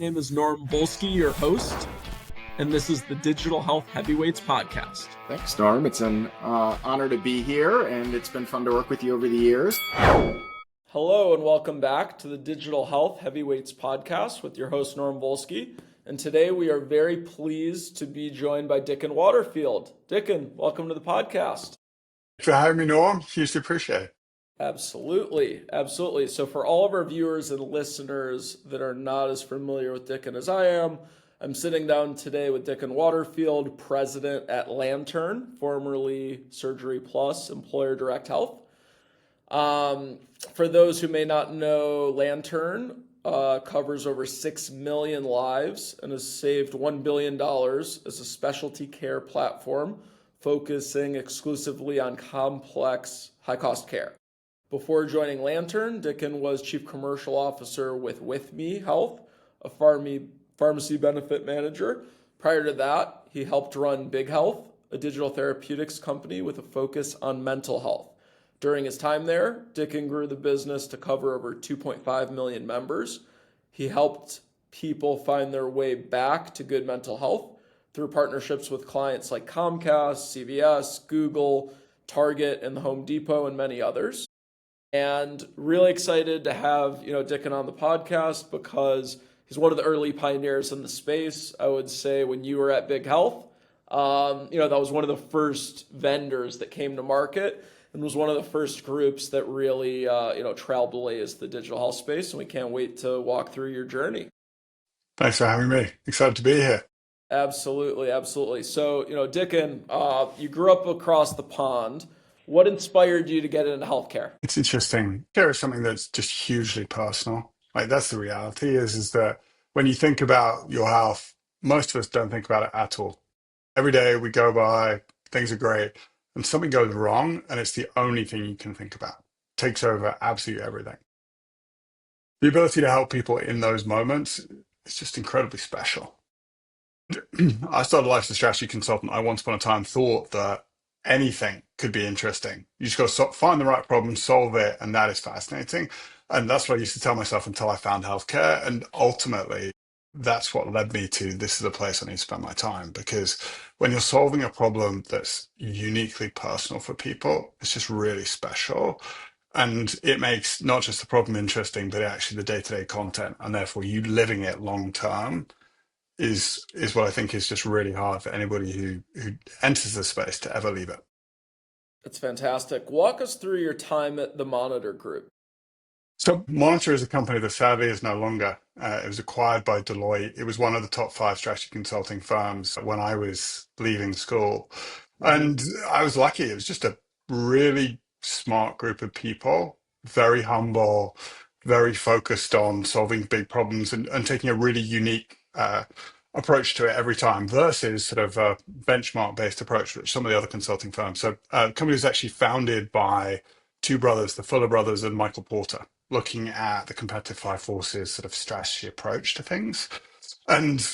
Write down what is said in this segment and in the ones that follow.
My name is Norm Volsky, your host, and this is the Digital Health Heavyweights podcast. Thanks, Norm. It's an honor to be here, and it's been fun to work with you over the years. Hello, and welcome back to the Digital Health Heavyweights podcast with your host, Norm Volsky. And today we are very pleased to be joined by Dickon Waterfield. Dickon, welcome to the podcast. Thanks for having me, Norm. Hugely appreciate it. Absolutely, absolutely. So for all of our viewers and listeners that are not as familiar with Dickon as I am, I'm sitting down today with Dickon Waterfield, president at Lantern, formerly Surgery Plus, Employer Direct Health. For those who may not know, Lantern covers over 6 million lives and has saved $1 billion as a specialty care platform focusing exclusively on complex, high-cost care. Before joining Lantern, Dickon was Chief Commercial Officer with Me Health, a pharmacy benefit manager. Prior to that, he helped run Big Health, a digital therapeutics company with a focus on mental health. During his time there, Dickon grew the business to cover over 2.5 million members. He helped people find their way back to good mental health through partnerships with clients like Comcast, CVS, Google, Target, and the Home Depot, and many others. And really excited to have, Dickon on the podcast because he's one of the early pioneers in the space. I would say when you were at Big Health, that was one of the first vendors that came to market and was one of the first groups that really, trailblazed the digital health space. And we can't wait to walk through your journey. Thanks for having me. Excited to be here. Absolutely, absolutely. So, Dickon, you grew up across the pond. What inspired you to get into healthcare? It's interesting. Care is something that's just hugely personal. Like that's the reality is that when you think about your health, most of us don't think about it at all. Every day we go by, things are great, and something goes wrong, and it's the only thing you can think about. Takes over absolutely everything. The ability to help people in those moments is just incredibly special. I started life as a strategy consultant. I once upon a time thought that anything could be interesting. You just got to find the right problem, solve it, and that is fascinating. And that's what I used to tell myself until I found healthcare. And ultimately, that's what led me to this is the place I need to spend my time. Because when you're solving a problem that's uniquely personal for people, it's just really special. And it makes not just the problem interesting, but actually the day-to-day content, and therefore you living it long term is what I think is just really hard for anybody who enters the space to ever leave it. That's fantastic. Walk us through your time at the Monitor Group. So Monitor is a company that sadly is no longer. It was acquired by Deloitte. It was one of the top 5 strategy consulting firms when I was leaving school. And I was lucky. It was just a really smart group of people, very humble, very focused on solving big problems and taking a really unique approach to it every time versus sort of a benchmark-based approach, which some of the other consulting firms. So the company was actually founded by 2 brothers, the Fuller brothers and Michael Porter, looking at the competitive 5 forces sort of strategy approach to things. And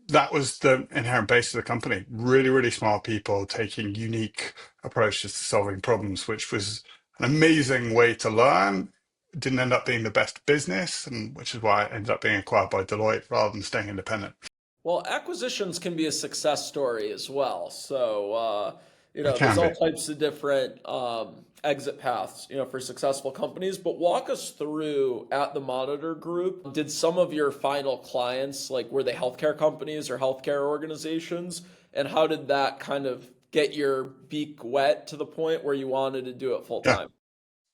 that was the inherent basis of the company. Really, really smart people taking unique approaches to solving problems, which was an amazing way to learn. It didn't end up being the best business, and which is why it ended up being acquired by Deloitte rather than staying independent. Well, acquisitions can be a success story as well. So, It there's can all be. types of different exit paths, for successful companies. But walk us through at the Monitor Group. Did some of your final clients, like, were they healthcare companies or healthcare organizations? And how did that kind of get your beak wet to the point where you wanted to do it full Yeah. time?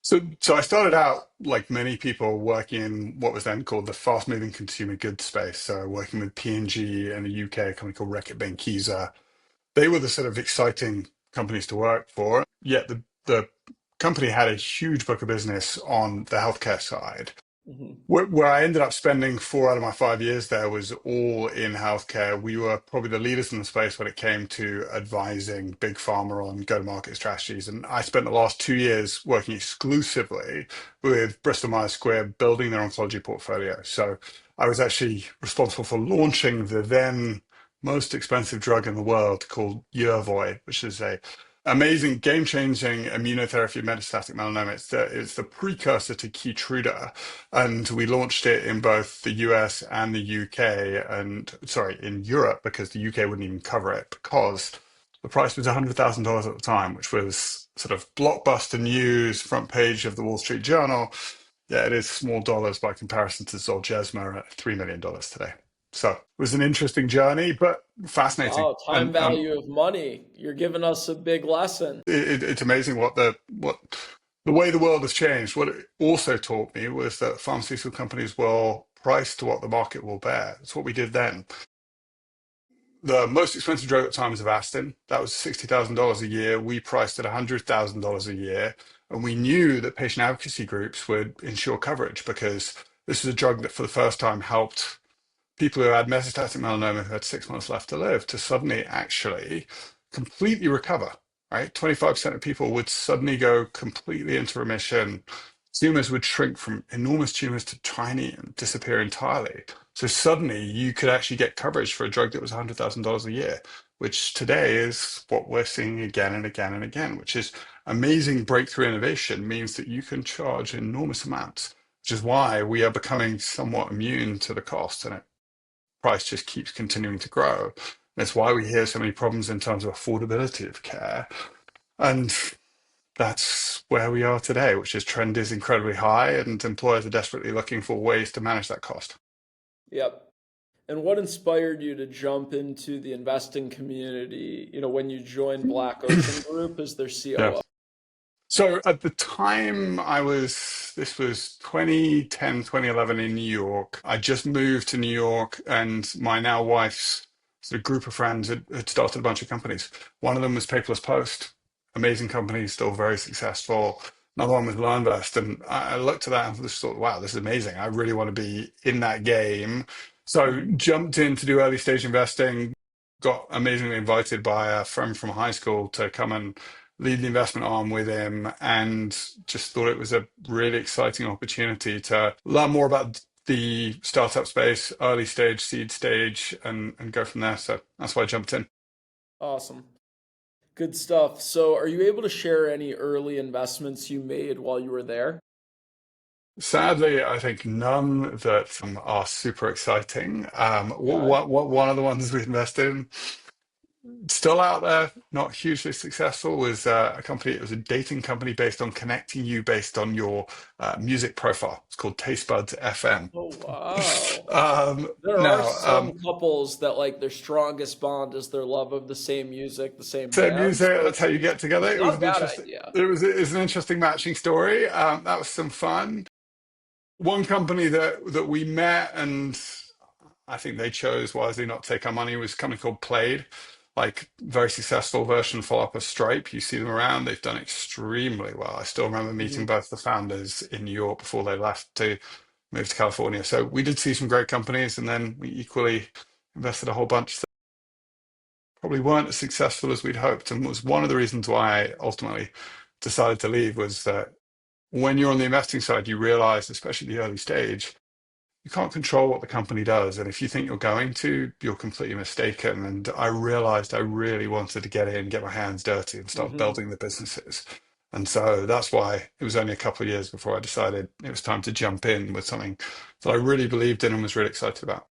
So I started out, like many people, working in what was then called the fast-moving consumer goods space. So working with P&G in the UK, a company called Reckitt Benckiser. They were the sort of exciting companies to work for. Yet the company had a huge book of business on the healthcare side. Mhm. Where I ended up spending 4 out of my 5 years there was all in healthcare. We were probably the leaders in the space when it came to advising big pharma on go-to-market strategies. And I spent the last 2 years working exclusively with Bristol Myers Squibb, building their oncology portfolio. So I was actually responsible for launching the then most expensive drug in the world called Yervoy, which is a amazing game-changing immunotherapy of metastatic melanoma. It's the precursor to Keytruda, and we launched it in both the US and the UK, and sorry, in Europe, because the UK wouldn't even cover it because the price was $100,000 at the time, which was sort of blockbuster news, front page of the Wall Street Journal. Yeah, it is small dollars by comparison to Zolgensma at $3 million today. So it was an interesting journey, but fascinating. Wow, time value of money. You're giving us a big lesson. It's amazing what the way the world has changed. What it also taught me was that pharmaceutical companies will price to what the market will bear. That's what we did then. The most expensive drug at the time was Avastin. That was $60,000 a year. We priced at $100,000 a year, and we knew that patient advocacy groups would ensure coverage because this was a drug that, for the first time, helped people who had metastatic melanoma who had 6 months left to live to suddenly actually completely recover, right? 25% of people would suddenly go completely into remission. Tumors would shrink from enormous tumors to tiny and disappear entirely. So suddenly you could actually get coverage for a drug that was $100,000 a year, which today is what we're seeing again and again and again, which is amazing breakthrough innovation means that you can charge enormous amounts, which is why we are becoming somewhat immune to the cost. And price just keeps continuing to grow. That's why we hear so many problems in terms of affordability of care. And that's where we are today, which is trend is incredibly high and employers are desperately looking for ways to manage that cost. Yep. And what inspired you to jump into the investing community, when you joined Black Ocean Group as their Yeah. COO? So at the time this was 2010, 2011 in New York. I just moved to New York and my now wife's sort of group of friends had started a bunch of companies. One of them was Paperless Post, amazing company, still very successful. Another one was LearnVest. And I looked at that and just thought, wow, this is amazing. I really want to be in that game. So Mhm. jumped in to do early stage investing, got amazingly invited by a friend from high school to come and lead the investment arm with him, and just thought it was a really exciting opportunity to learn more about the startup space, early stage, seed stage, and go from there. So that's why I jumped in. Awesome. Good stuff. So, are you able to share any early investments you made while you were there? Sadly, I think none that are super exciting. Okay. One of the ones we invested in, still out there, not hugely successful, was a company. It was a dating company based on connecting you based on your music profile. It's called Tastebuds FM. Oh, wow. There are Now, some couples that like their strongest bond is their love of the same music, the same same band. music. So That's how you get together. it's It was not a an bad interesting. idea. It was an interesting matching story. That was some fun. One company that we met and I think they chose wisely not to take our money was a company called Played, like very successful version follow-up of Stripe. You see them around. They've done extremely well. I still remember meeting Mhm. both the founders in New York before they left to move to California. So we did see some great companies, and then we equally invested a whole bunch that probably weren't as successful as we'd hoped. And was one of the reasons why I ultimately decided to leave was that when you're on the investing side, you realize, especially the early stage, you can't control what the company does. And if you think you're going to, you're completely mistaken. And I realized I really wanted to get in, get my hands dirty, and start Mhm. building the businesses. And so that's why it was only a couple of years before I decided it was time to jump in with something that I really believed in and was really excited about.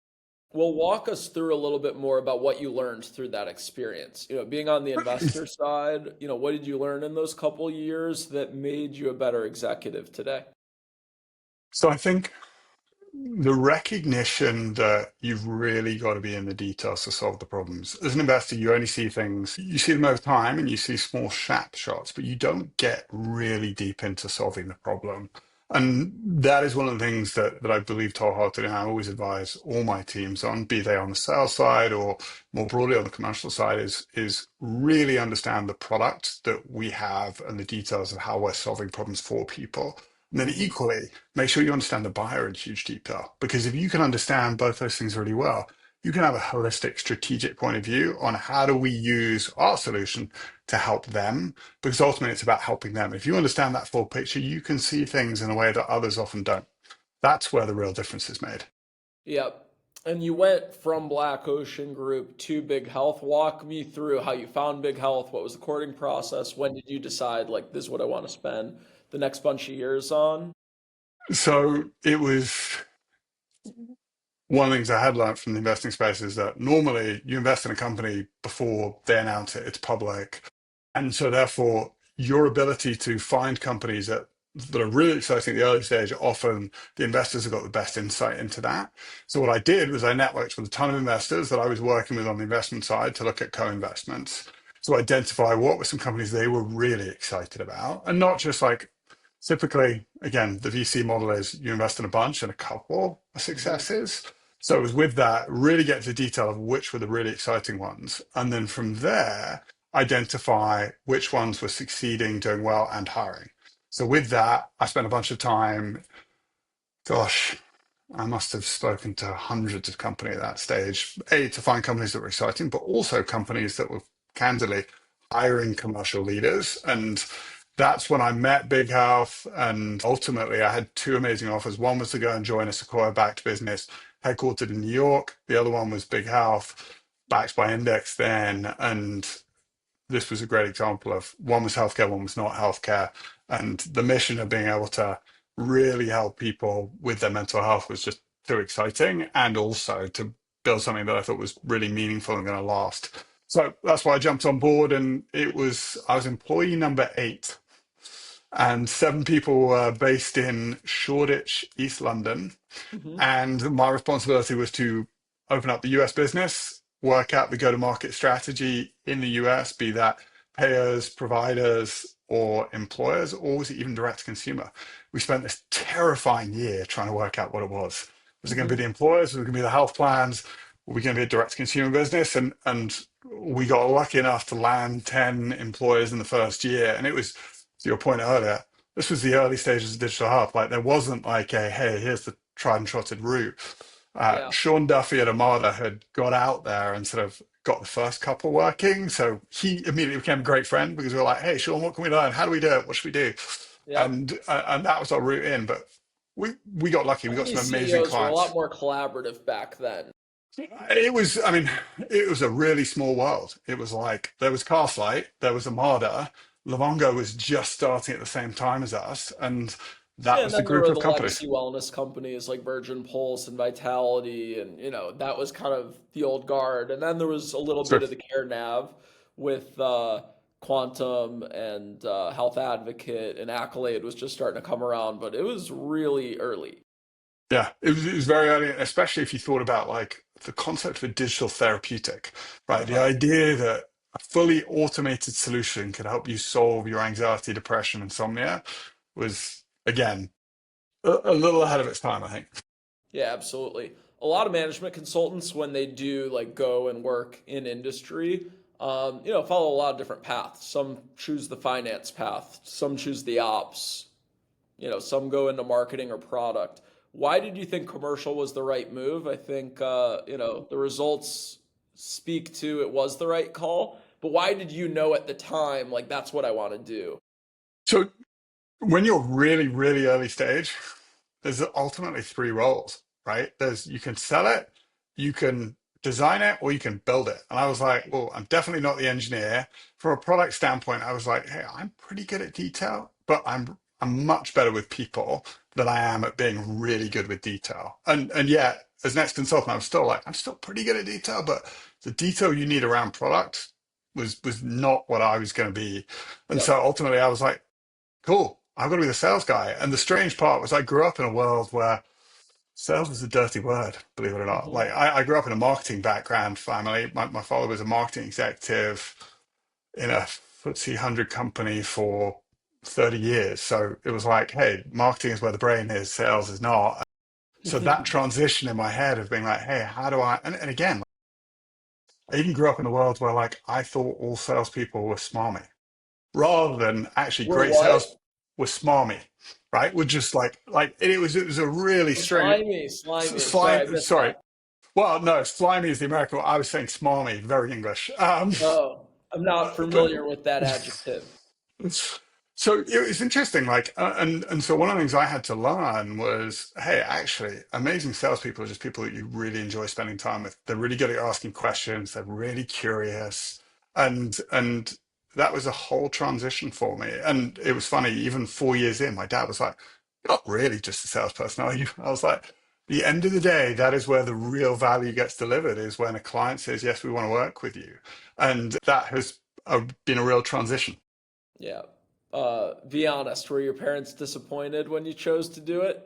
Well, walk us through a little bit more about what you learned through that experience. Being on the investor side, what did you learn in those couple years that made you a better executive today? So I think the recognition that you've really got to be in the details to solve the problems. As an investor, you only see things, you see them over time and you see small snapshots, but you don't get really deep into solving the problem. And that is one of the things that I believe wholeheartedly, and I always advise all my teams on, be they on the sales side or more broadly on the commercial side, is really understand the product that we have and the details of how we're solving problems for people. And then Mhm. equally, make sure you understand the buyer in huge detail. Because if you can understand both those things really well, you can have a holistic strategic point of view on how do we use our solution to help them. Because ultimately it's about helping them. If you understand that full picture, you can see things in a way that others often don't. That's where the real difference is made. Yep. And you went from Black Ocean Group to Big Health. Walk me through how you found Big Health. What was the courting process? When did you decide, like, this is what I want to spend the next bunch of years on? So it was one of the things I had learned from the investing space is that normally you invest in a company before they announce it, it's public. And so therefore your ability to find companies that are really exciting at the early stage, often the investors have got the best insight into that. So what I did was I networked with a ton of investors that I was working with on the investment side to look at co-investments. So identify what were some companies they were really excited about, and not just like typically, again, the VC model is you invest in a bunch and a couple are Hmm. successes. So it was with that, really get to the detail of which were the really exciting ones. And then from there, identify which ones were succeeding, doing well, and hiring. So with that, I spent a bunch of time, gosh, I must have spoken to hundreds of companies at that stage, A, to find companies that were exciting, but also companies that were candidly hiring commercial leaders. And that's when I met Big Health. And ultimately, I had two amazing offers. One was to go and join a Sequoia backed business headquartered in New York. The other one was Big Health, backed by Index then. And this was a great example of one was healthcare, one was not healthcare. And the mission of being able to really help people with their mental health was just too exciting. And also to build something that I thought was really meaningful and going to last. So that's why I jumped on board. And I was employee number 8. And 7 people were based in Shoreditch, East London. Hmm. And my responsibility was to open up the US business, work out the go to market strategy in the US, be that payers, providers, or employers, or was it even direct to consumer? We spent this terrifying year trying to work out what it was. Was it going to be Hmm. the employers? Was it going to be the health plans? Were we going to be a direct to consumer business? And we got lucky enough to land 10 employers in the first year. And it was, to your point earlier, this was the early stages of digital health. Like there wasn't like a, hey, here's the tried and trotted route. Yeah. Sean Duffy at Armada had got out there and sort of got the first couple working. So he immediately became a great friend because we were like, hey, Sean, what can we learn? How do we do it? What should we do? Yep. And that was our route in. But we got lucky. We got some Company amazing CEOs were a lot clients. more collaborative back then. It was, I mean, it was a really small world. It was like there was Castlight, there was Armada, Livongo was just starting at the same time as us, and that Yeah, and was the then there group were of the companies. legacy wellness companies like Virgin Pulse and Vitality, and that was kind of the old guard. And then there was a little So bit of the Care Nav with Quantum and Health Advocate, and Accolade was just starting to come around, but it was really early. yeah, it was very early, especially if you thought about like the concept of a digital therapeutic, right? The Uh-huh. idea that a fully automated solution could help you solve your anxiety, depression, insomnia was, again, a little ahead of its time, I think. Yeah, absolutely. A lot of management consultants, when they do like go and work in industry, follow a lot of different paths. Some choose the finance path, some choose the ops, some go into marketing or product. Why did you think commercial was the right move? I think, the results speak to it was the right call, but why did you know at the time, like, that's what I want to do? So when you're really, really early stage, there's ultimately 3 roles, right? There's you can sell it, you can design it, or you can build it. And I was like, well, I'm definitely not the engineer. From a product standpoint, I was like, hey, I'm pretty good at detail, but I'm much better with people than I am at being really good with detail. And yet, as next consultant, I was still like, I'm still pretty good at detail, but the detail you need around product was not what I was going to be. And Yep. so ultimately, I was like, cool, I've got to be the sales guy. And the strange part was I grew up in a world where sales was a dirty word, believe it or not. Hmm. Like I grew up in a marketing background family. My father was a marketing executive in a FTSE 100 company for 30 years. So it was like, hey, marketing is where the brain is, sales is not. So that transition in my head of being like, hey, how do I, and again, I even grew up in a world where like I thought all salespeople were smarmy rather than actually We're great what? sales were smarmy, right? We're just like it was a really Oh, strange slimy, slimy. Sorry, I slime. missed Sorry, that. well, no, slimy is the American. I was saying smarmy, very English. Oh, I'm not But familiar with that adjective. So it was interesting, like, and so one of the things I had to learn was, hey, actually, amazing salespeople are just people that you really enjoy spending time with. They're really good at asking questions. They're really curious, and that was a whole transition for me. And it was funny, even 4 years in, my dad was like, "You're not really just a salesperson, are you?" I was like, the end of the day, that is where the real value gets delivered, is when a client says, "Yes, we want to work with you," and that has been a real transition. Yeah. Be honest, were your parents disappointed when you chose to do it?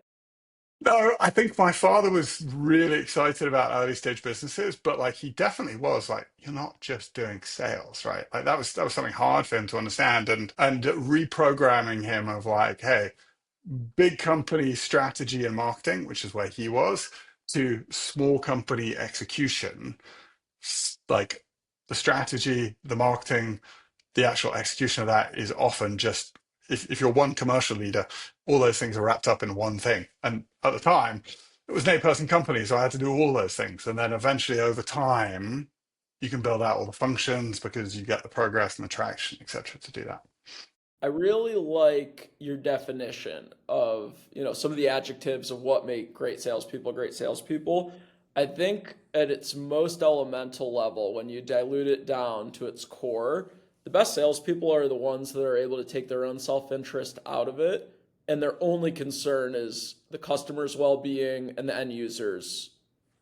No, I think my father was really excited about early stage businesses, but like he definitely was like, you're not just doing sales, right? Like that was something hard for him to understand, and reprogramming him of like, hey, big company strategy and marketing, which is where he was, to small company execution, like the strategy, the marketing, the actual execution of that is often just, if you're one commercial leader, all those things are wrapped up in one thing. And at the time, it was an 8-person company, so I had to do all those things. And then eventually, over time, you can build out all the functions because you get the progress and the traction, etc., to do that. I really like your definition of, some of the adjectives of what make great salespeople. I think at its most elemental level, when you dilute it down to its core, the best salespeople are the ones that are able to take their own self-interest out of it, and their only concern is the customer's well-being and the end user's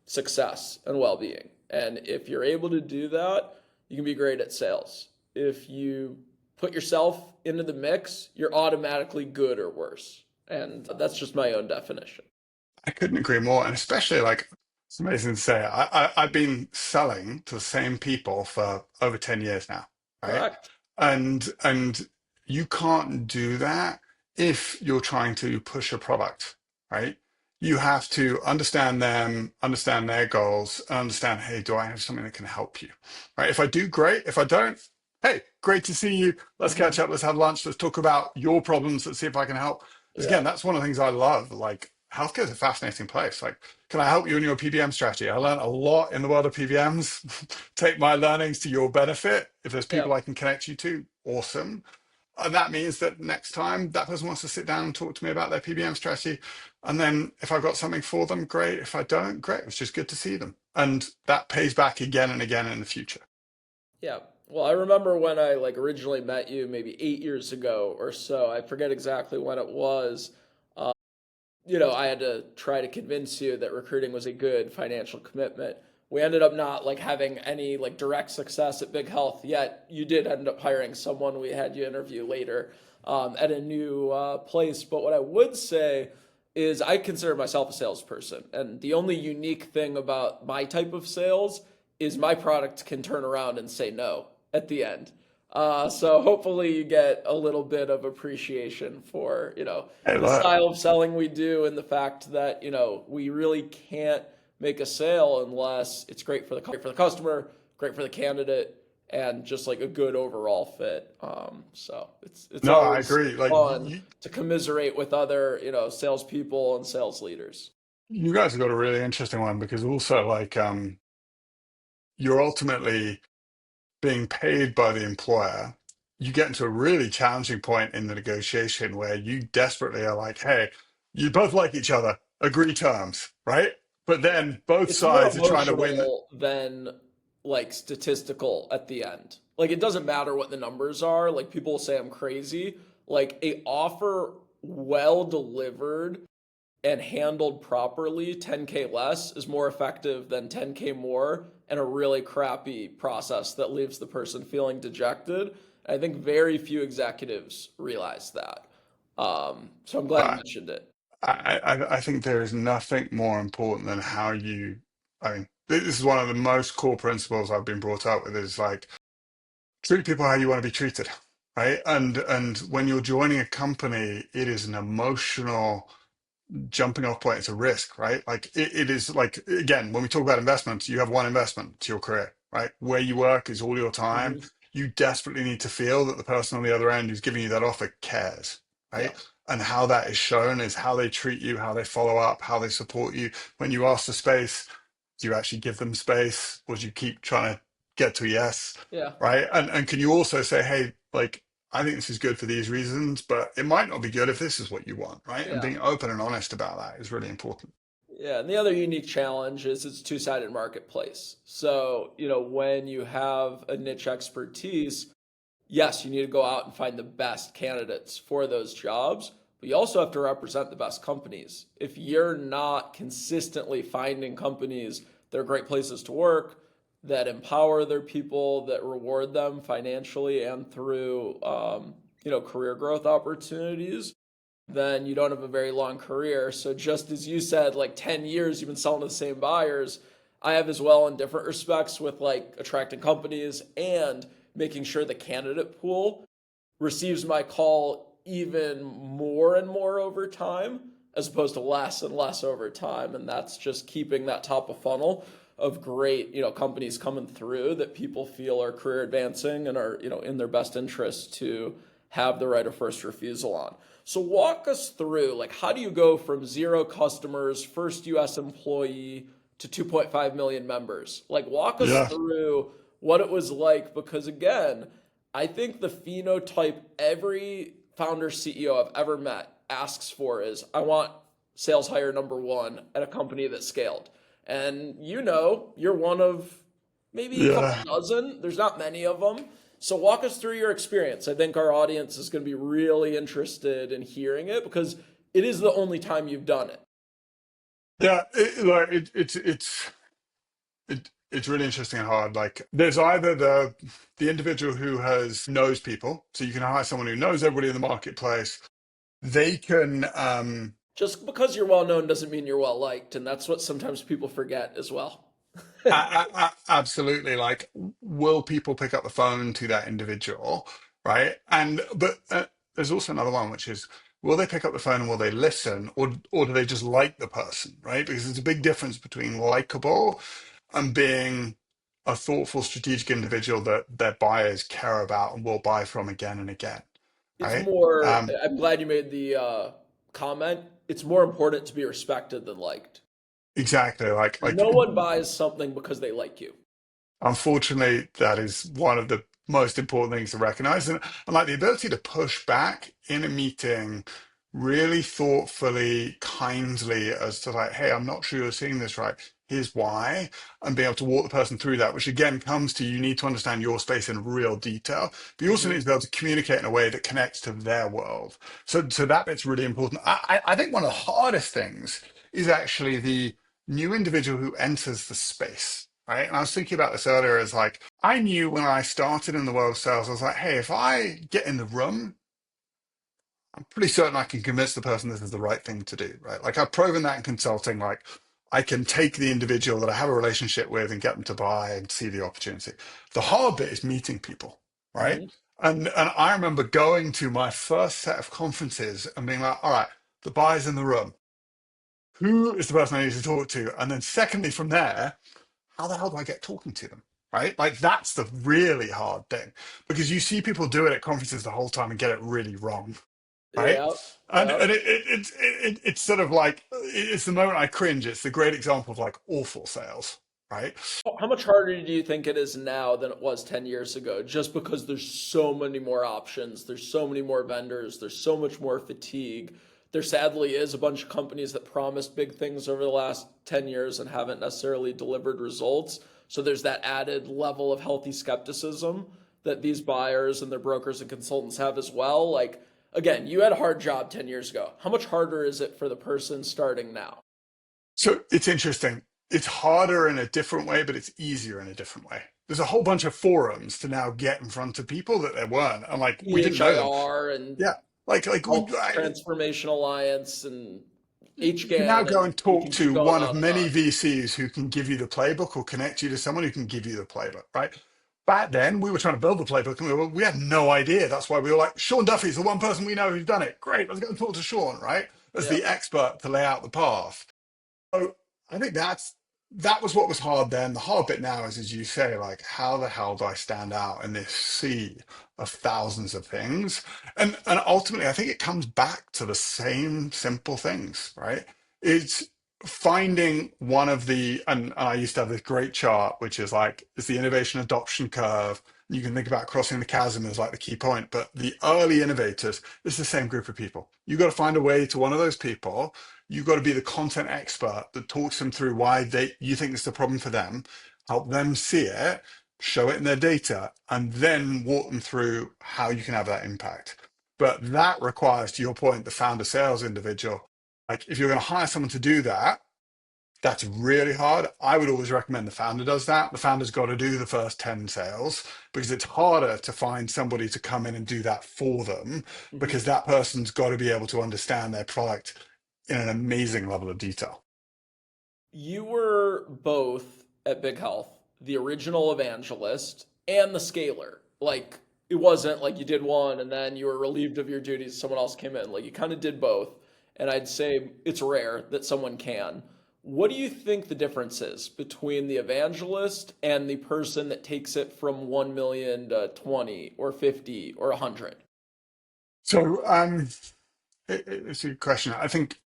success and well-being. And if you're able to do that, you can be great at sales. If you put yourself into the mix, you're automatically good or worse. And that's just my own definition. I couldn't agree more. And especially like, it's amazing to say, I've been selling to the same people for over 10 years now, right? Correct. And you can't do that if you're trying to push a product, right? You have to understand them, understand their goals, and understand, hey, do I have something that can help you? Right? If I do, great. If I don't, hey, great to see you. Let's catch Hmm. up. Let's have lunch. Let's talk about your problems. Let's see if I can help. Because Yeah. again, that's one of the things I love. Like, healthcare is a fascinating place. Like, can I help you in your PBM strategy? I learned a lot in the world of PBMs. Take my learnings to your benefit. If there's Yeah. people I can connect you to, awesome. And that means that next time that person wants to sit down and talk to me about their PBM strategy. And then if I've got something for them, great. If I don't, great. It's just good to see them. And that pays back again and again in the future. Yeah. Well, I remember when I originally met you maybe 8 years ago or so. I forget exactly when it was. I had to try to convince you that recruiting was a good financial commitment. We ended up not having any direct success at Big Health, yet you did end up hiring someone we had you interview later at a new place. But what I would say is I consider myself a salesperson, and the only unique thing about my type of sales is my product can turn around and say no at the end. So hopefully you get a little bit of appreciation for, Hey, the look, style of selling we do and the fact that, we really can't make a sale unless it's great for the customer, great for the candidate, and just a good overall fit. So it's no, I always agree. Like fun to commiserate with other, salespeople and sales leaders. you guys have got a really interesting one because also like you're ultimately being paid by the employer. You get into a really challenging point in the negotiation where you desperately are like, hey, you both like each other, agree terms, right? But then both It's more sides are trying to win. emotional than statistical at the end. It doesn't matter what the numbers are. People will say I'm crazy. A offer well delivered and handled properly, 10K less is more effective than 10K more and a really crappy process that leaves the person feeling dejected. I think very few executives realize that. So I'm glad you But mentioned it. I think there is nothing more important than how you. I mean, this is one of the most core principles I've been brought up with is like treat people how you want to be treated, right? And when you're joining a company, it is an emotional jumping off point. It's a risk, right? Like it is like, again, when we talk about investments, you have one investment to your career, right? Where you work is all your time. Hmm. You desperately need to feel that the person on the other end who's giving you that offer cares, Yeah. right? And how that is shown is how they treat you, how they follow up, how they support you. When you ask for space, do you actually give them space, or do you keep trying to get to a yes, Yeah. right? And can you also say, hey, like I think this is good for these reasons, but it might not be good if this is what you want, right? And Yeah. being open and honest about that is really important. Yeah, and the other unique challenge is it's a two-sided marketplace. So, when you have a niche expertise, yes, you need to go out and find the best candidates for those jobs, but you also have to represent the best companies. If you're not consistently finding companies that are great places to work, that empower their people, that reward them financially and through, career growth opportunities, then you don't have a very long career. So just as you said, like 10 years you've been selling to the same buyers, I have as well in different respects with like attracting companies and making sure the candidate pool receives my call even more and more over time as opposed to less and less over time. And that's just keeping that top of funnel of great, companies coming through that people feel are career advancing and are, in their best interest to have the right of first refusal on. So walk us through, like, how do you go from 0 customers, first US employee to 2.5 million members? Like, walk us Yeah. through what it was like, because again, I think the phenotype every founder CEO I've ever met asks for is, I want sales hire number one at a company that scaled. And you're one of maybe a couple Yeah. dozen. There's not many of them. So walk us through your experience. I think our audience is going to be really interested in hearing it because it is the only time you've done it. Yeah. It's really interesting and hard. Like there's either the individual who has knows people, so you can hire someone who knows everybody in the marketplace. They can Just because you're well known doesn't mean you're well liked, and that's what sometimes people forget as well. absolutely, like, will people pick up the phone to that individual, right? And but there's also another one, which is, will they pick up the phone and will they listen, or do they just like the person, right? Because there's a big difference between likable and being a thoughtful, strategic individual that their buyers care about and will buy from again and again, It's right? more, Um, I'm glad you made the comment. It's more important to be respected than liked. exactly, like No one buys something because they like you. unfortunately, that is one of the most important things to recognize. And like the ability to push back in a meeting really thoughtfully, kindly, as to like, hey, I'm not sure you're seeing this right. Here's why, and be able to walk the person through that, which again comes to, you need to understand your space in real detail, but you also Hmm. need to be able to communicate in a way that connects to their world. So that bit's really important. I think one of the hardest things is actually the new individual who enters the space, right? And I was thinking about this earlier as like, I knew when I started in the world of sales, I was like, hey, if I get in the room, I'm pretty certain I can convince the person this is the right thing to do, right? Like I've proven that in consulting, like I can take the individual that I have a relationship with and get them to buy and see the opportunity. The hard bit is meeting people, right? Hmm. And I remember going to my first set of conferences and being like, all right, the buyer's in the room. Who is the person I need to talk to? And then secondly, from there, how the hell do I get talking to them? Right? Like that's the really hard thing because you see people do it at conferences the whole time and get it really wrong. Right? Yeah, And yeah. it's sort of like it's the moment I cringe. It's the great example of like awful sales, right? How much harder do you think it is now than it was 10 years ago? Just because there's so many more options, there's so many more vendors, there's so much more fatigue. There sadly is a bunch of companies that promised big things over the last 10 years and haven't necessarily delivered results. So there's that added level of healthy skepticism that these buyers and their brokers and consultants have as well. Like, again, you had a hard job 10 years ago. How much harder is it for the person starting now? So it's interesting. It's harder in a different way, but it's easier in a different way. There's a whole bunch of forums to now get in front of people that there weren't, and like we didn't know them. EHIR and Yeah, like Health Transformation Alliance and you can now HGAN, go and and we talk can keep to going one of on and many on. VCs who can give you the playbook or connect you to someone who can give you the playbook, right? Back then, we were trying to build the playbook and we had no idea. That's why we were like, Sean Duffy's the one person we know who's done it. Great, let's go and talk to Sean, right? As Yeah. the expert to lay out the path. So I think that was what was hard then. The hard bit now is, as you say, like how the hell do I stand out in this sea of thousands of things? And ultimately, I think it comes back to the same simple things, right? It's finding one of the and I used to have this great chart, which is like it's the innovation adoption curve You can think about crossing the chasm as like the key point, but the early innovators, it's the same group of people. You've got to find a way to one of those people. You've got to be the content expert that talks them through why you think it's a problem for them, help them see it, show it in their data, and then walk them through how you can have that impact. But that requires, to your point, the founder sales individual. Like if you're going to hire someone to do that, that's really hard. I would always recommend the founder does that. The founder's got to do the first 10 sales because it's harder to find somebody to come in and do that for them Mhm. because that person's got to be able to understand their product in an amazing level of detail. You were both at Big Health, the original evangelist and the scaler. Like it wasn't like you did one and then you were relieved of your duties, someone else came in. Like you kind of did both. And I'd say it's rare that someone can. What do you think the difference is between the evangelist and the person that takes it from 1 million to 20 or 50 or 100? So it's a good question. I think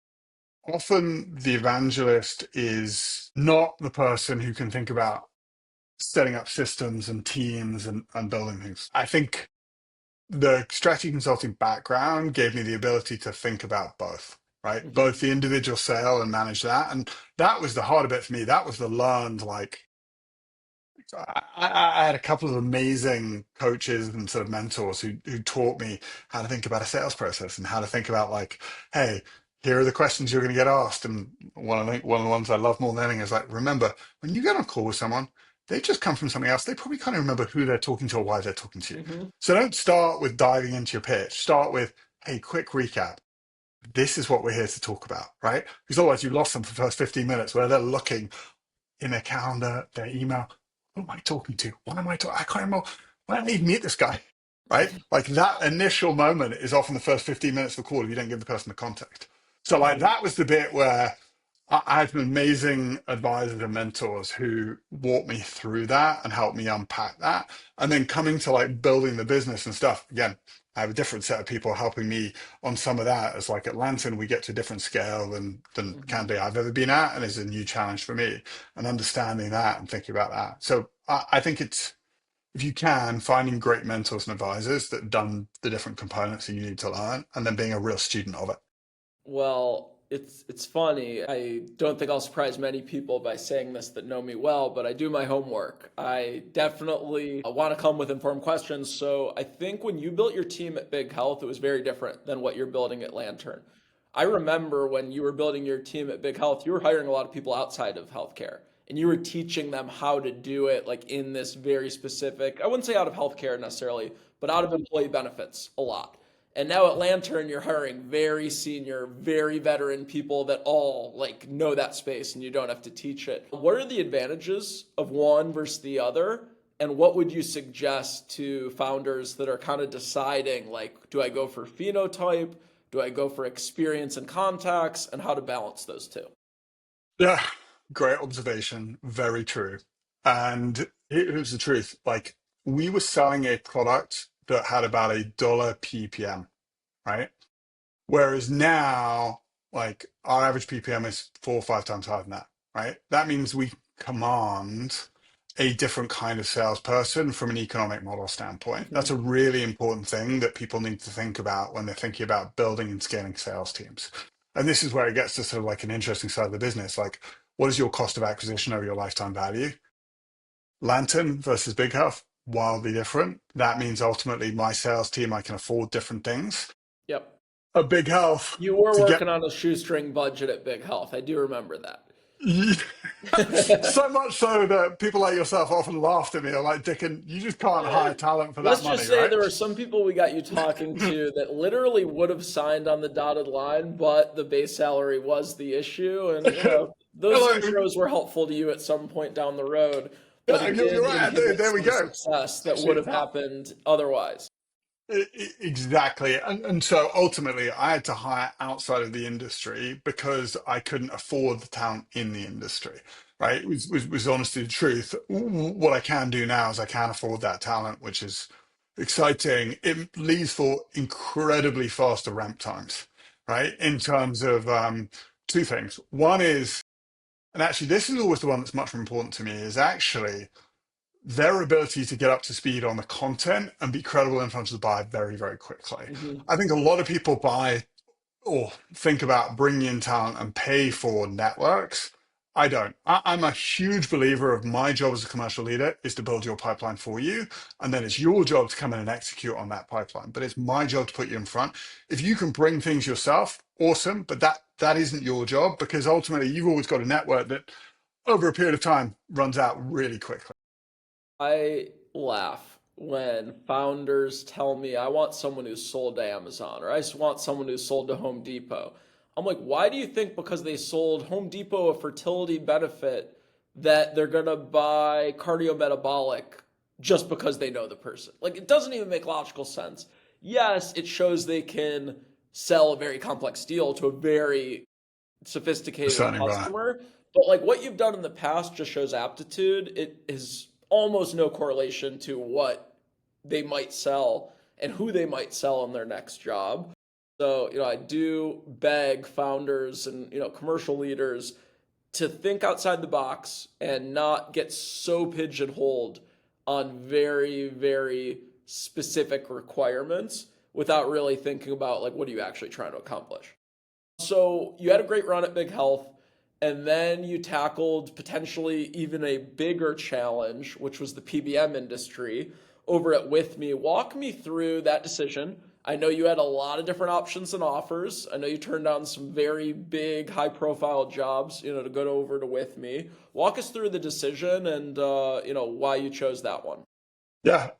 often the evangelist is not the person who can think about setting up systems and teams and building things. I think the strategy consulting background gave me the ability to think about both, right? Both Hmm. the individual sale and manage that. And that was the harder bit for me. That was the learned, like, I had a couple of amazing coaches and sort of mentors who taught me how to think about a sales process and how to think about like, hey, here are the questions you're going to get asked. And one of the ones I love more than anything is like, remember, when you get on a call with someone, they just come from something else. They probably can't even remember who they're talking to or why they're talking to you. Hmm. So don't start with diving into your pitch. Start with, hey, quick recap. This is what we're here to talk about, right? Because otherwise you lost them for the first 15 minutes where they're looking in their calendar, their email. Who am I talking to? What am I talking? I can't remember. Why did I even meet this guy? Right? Like that initial moment is often the first 15 minutes of the call if you don't give the person the context. So like Hmm. that was the bit where I had some amazing advisors and mentors who walked me through that and helped me unpack that. And then coming to like building the business and stuff, again, I have a different set of people helping me on some of that. As like at Lantern, we get to a different scale than Hmm. Candy I've ever been at, and it's a new challenge for me. And understanding that and thinking about that. So I think it's if you can finding great mentors and advisors that done the different components that you need to learn, and then being a real student of it. Well, it's funny. I don't think I'll surprise many people by saying this that know me well, but I do my homework. I definitely want to come with informed questions. So I think when you built your team at Big Health, it was very different than what you're building at Lantern. I remember when you were building your team at Big Health, you were hiring a lot of people outside of healthcare and you were teaching them how to do it like in this very specific, I wouldn't say out of healthcare necessarily, but out of employee benefits a lot. And now at Lantern, you're hiring very senior, very veteran people that all like know that space and you don't have to teach it. What are the advantages of one versus the other? And what would you suggest to founders that are kind of deciding like, do I go for phenotype? Do I go for experience and contacts? And how to balance those two? Yeah, great observation. Very true. And here's the truth. Like we were selling a product that had about $1 ppm, right? Whereas now, like our average ppm is 4 or 5 times higher than that, right? That means we command a different kind of salesperson from an economic model standpoint. That's Mhm. a really important thing that people need to think about when they're thinking about building and scaling sales teams. And this is where it gets to sort of like an interesting side of the business. Like, what is your cost of acquisition over your lifetime value? Lantern versus Big Health, wildly different. That means ultimately my sales team, I can afford different things. Yep. A Big Health You were to get working on a shoestring budget at Big Health. I do remember so that. much so that people like yourself often laughed at me. Are like, Dickon, you just can't hire talent for that Let's just money, say right? there were some people we got you talking to that literally would have signed on the dotted line, but the base salary was the issue. And, those Hello. intros were helpful to you at some point down the road, but Yeah, it you're did right. inhibit There we some go. success that would Actually, have happened otherwise. Exactly. And so ultimately, I had to hire outside of the industry because I couldn't afford the talent in the industry, right? Was honestly the truth. What I can do now is I can afford that talent, which is exciting. It leaves for incredibly faster ramp times, right? In terms of two things. One is, and actually, this is always the one that's much more important to me, is actually their ability to get up to speed on the content and be credible in front of the buyer very, very quickly. Hmm. I think a lot of people buy or think about bringing in talent and pay for networks. I don't. I'm a huge believer of my job as a commercial leader is to build your pipeline for you. And then it's your job to come in and execute on that pipeline. But it's my job to put you in front. If you can bring things yourself, awesome. But that isn't your job because ultimately you've always got a network that over a period of time runs out really quickly. I laugh when founders tell me I want someone who's sold to Amazon or I just want someone who's sold to Home Depot. I'm like, why do you think because they sold Home Depot a fertility benefit that they're gonna buy cardiometabolic just because they know the person? Like, it doesn't even make logical sense. Yes, it shows they can sell a very complex deal to a very sophisticated Certainly right. customer. But like what you've done in the past just shows aptitude. It is almost no correlation to what they might sell and who they might sell in their next job. So, I do beg founders and, commercial leaders to think outside the box and not get so pigeonholed on very, very specific requirements without really thinking about like what are you actually trying to accomplish. So you had a great run at Big Health, and then you tackled potentially even a bigger challenge, which was the PBM industry over at With Me. Walk me through that decision. I know you had a lot of different options and offers. I know you turned down some very big, high-profile jobs, to go over to With Me. Walk us through the decision and why you chose that one. Yeah.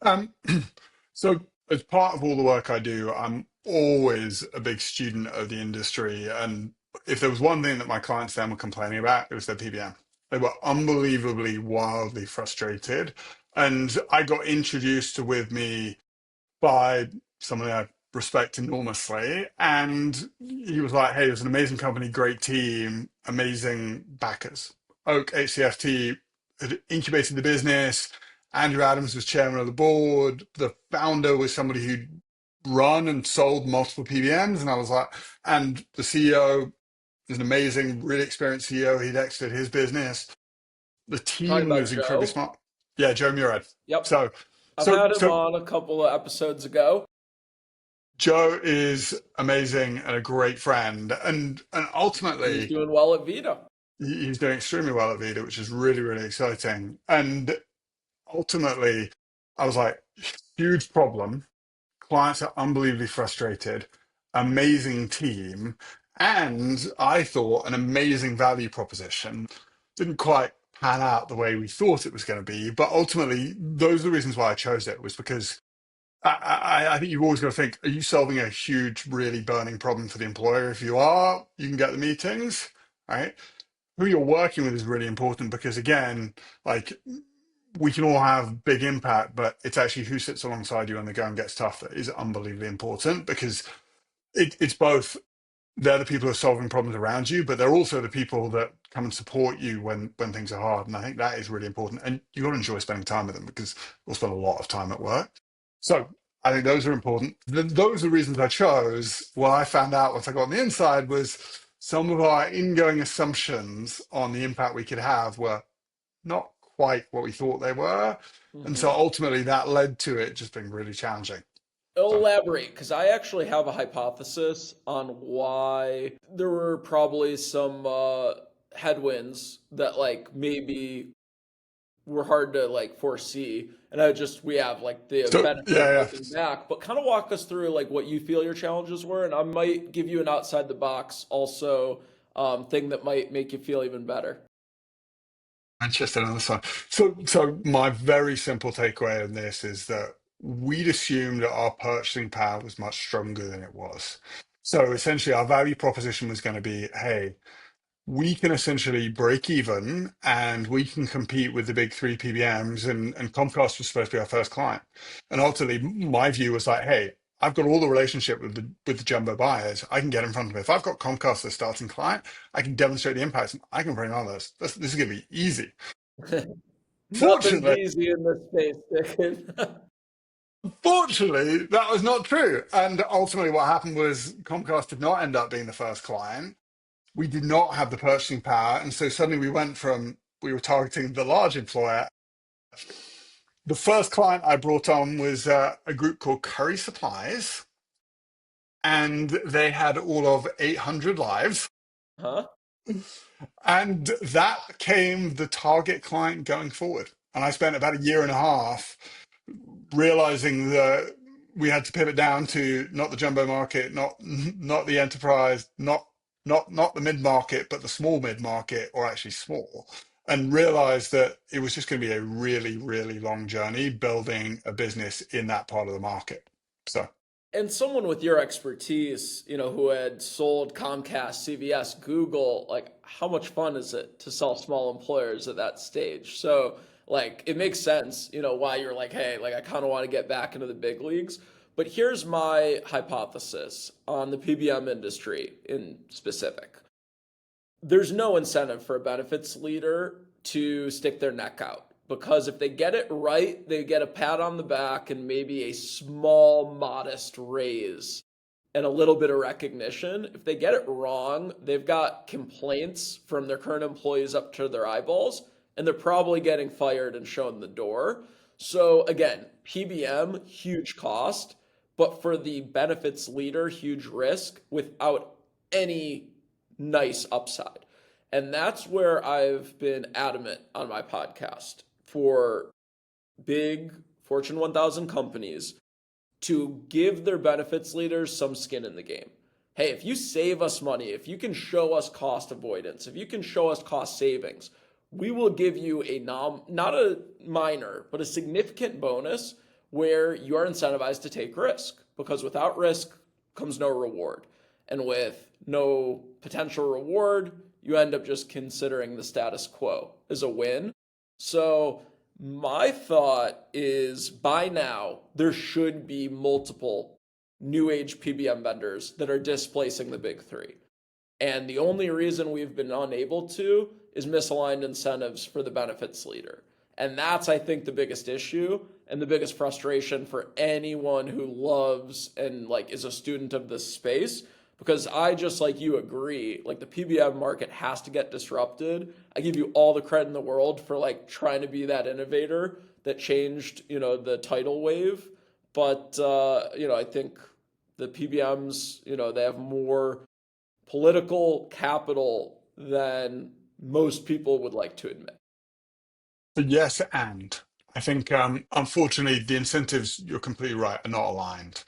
So as part of all the work I do, I'm always a big student of the industry. And if there was one thing that my clients then were complaining about, it was their PBM. They were unbelievably, wildly frustrated. And I got introduced to With Me by someone I respect enormously. And he was like, hey, there's an amazing company, great team, amazing backers. Oak HCFT had incubated the business. Andrew Adams was chairman of the board. The founder was somebody who'd run and sold multiple PBMs. And I was like, and the CEO is an amazing, really experienced CEO. He'd exited his business. The Talking team about was incredibly Joe. smart. Yeah, Joe Murad. Yep. So, I've so, had him so on a couple of episodes ago. Joe is amazing and a great friend, and He's ultimately doing well at Vita. he's doing extremely well at Vida, which is really really exciting. And ultimately, I was like, huge problem. Clients are unbelievably frustrated. Amazing team, and I thought an amazing value proposition. Didn't quite pan out the way we thought it was going to be, but ultimately, those are the reasons why I chose it. Was because I think you've always got to think, are you solving a huge, really burning problem for the employer? If you are, you can get the meetings, right? Who you're working with is really important because, again, like we can all have big impact, but it's actually who sits alongside you when the going gets tough that is unbelievably important because it's both they're the people who are solving problems around you, but they're also the people that come and support you when things are hard. And I think that is really important. And you've got to enjoy spending time with them because we'll spend a lot of time at work. So I think those are important. Those are the reasons I chose. What I found out once I got on the inside was some of our ingoing assumptions on the impact we could have were not quite what we thought they were. And so Hmm. ultimately that led to it just being really challenging. So Elaborate, because I actually have a hypothesis on why there were probably some headwinds that like maybe were hard to like foresee, and we have like the so benefit of yeah, looking back. But kind of walk us through like what you feel your challenges were, and I might give you an outside the box also thing that might make you feel even better. Manchester on this one. So my very simple takeaway on this is that we'd assumed that our purchasing power was much stronger than it was. So essentially, our value proposition was going to be, hey, we can essentially break even and we can compete with the big three PBMs, and Comcast was supposed to be our first client. And ultimately, my view was like, hey, I've got all the relationship with the jumbo buyers. I can get in front of them. If I've got Comcast as starting client, I can demonstrate the impacts and I can bring on this. This is going to be easy. Nothing's Fortunately, easy in this space, Dickon. fortunately, that was not true. And ultimately, what happened was Comcast did not end up being the first client. We did not have the purchasing power. And so suddenly we went from, we were targeting the large employer The first client I brought on was a group called Curry Supplies, and they had all of 800 lives. Huh? And that became the target client going forward. And I spent about a year and a half realizing that we had to pivot down to not the jumbo market, not the enterprise, not the mid market, but the small mid market, or actually small, and realized that it was just going to be a really, really long journey building a business in that part of the market. So And someone with your expertise, who had sold Comcast, CVS, Google, like how much fun is it to sell small employers at that stage? So, like, it makes sense, why you're like, hey, like, I kind of want to get back into the big leagues. But here's my hypothesis on the PBM industry in specific. There's no incentive for a benefits leader to stick their neck out because if they get it right, they get a pat on the back and maybe a small, modest raise and a little bit of recognition. If they get it wrong, they've got complaints from their current employees up to their eyeballs, and they're probably getting fired and shown the door. So, again, PBM, huge cost, but for the benefits leader, huge risk without any nice upside. And that's where I've been adamant on my podcast for big Fortune 1000 companies to give their benefits leaders some skin in the game. Hey, if you save us money, if you can show us cost avoidance, if you can show us cost savings, we will give you not a minor, but a significant bonus where you are incentivized to take risk because without risk comes no reward. And with no potential reward, you end up just considering the status quo as a win. So my thought is by now, there should be multiple new age PBM vendors that are displacing the big three. And the only reason we've been unable to is misaligned incentives for the benefits leader. And that's, I think, the biggest issue and the biggest frustration for anyone who loves and like is a student of this space. Because I just like you agree, like the PBM market has to get disrupted. I give you all the credit in the world for like trying to be that innovator that changed, the tidal wave. But I think the PBMs, they have more political capital than most people would like to admit. but yes, and I think unfortunately the incentives, you're completely right, are not aligned.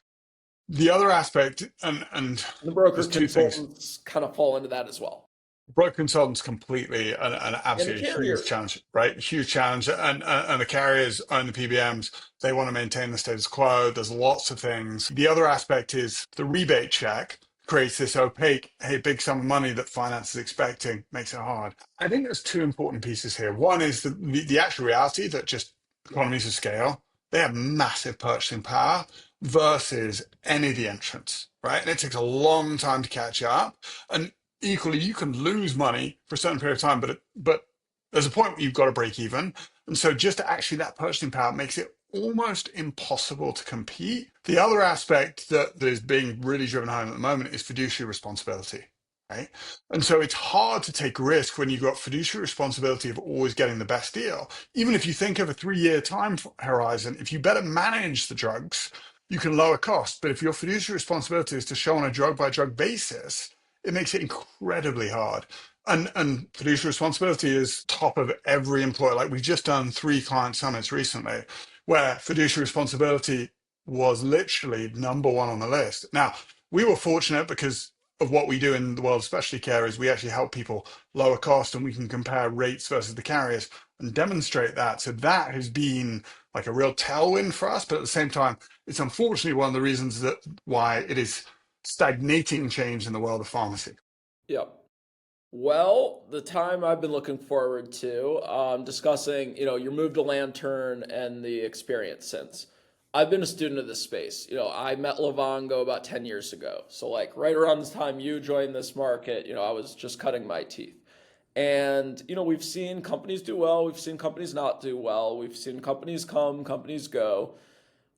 The other aspect, and The broker there's two things. consultants kind of fall into that as well. Broker consultants completely and And the absolutely huge carriers. challenge, right? Huge challenge. And the carriers own the PBMs. They want to maintain the status quo. There's lots of things. The other aspect is the rebate check creates this opaque, hey, big sum of money that finance is expecting, makes it hard. I think there's two important pieces here. One is the actual reality that just economies of scale, they have massive purchasing power versus any of the entrants, right? And it takes a long time to catch up. And equally, you can lose money for a certain period of time, but there's a point where you've got to break even. And so just actually that purchasing power makes it almost impossible to compete. The other aspect that is being really driven home at the moment is fiduciary responsibility, right? And so it's hard to take risk when you've got fiduciary responsibility of always getting the best deal. Even if you think of a 3-year time horizon, if you better manage the drugs, you can lower costs. But if your fiduciary responsibility is to show on a drug by drug basis, it makes it incredibly hard. And fiduciary responsibility is top of every employer. Like we've just done 3 client summits recently where fiduciary responsibility was literally number one on the list. Now, we were fortunate because of what we do in the world of specialty care is we actually help people lower cost and we can compare rates versus the carriers and demonstrate that. So that has been like a real tailwind for us. But at the same time, it's unfortunately one of the reasons that why it is stagnating change in the world of pharmacy. Yep. Well, the time I've been looking forward to discussing, your move to Lantern and the experience since. I've been a student of this space. I met Livongo about 10 years ago. So like right around the time you joined this market, I was just cutting my teeth. And, we've seen companies do well, we've seen companies not do well, we've seen companies come, companies go.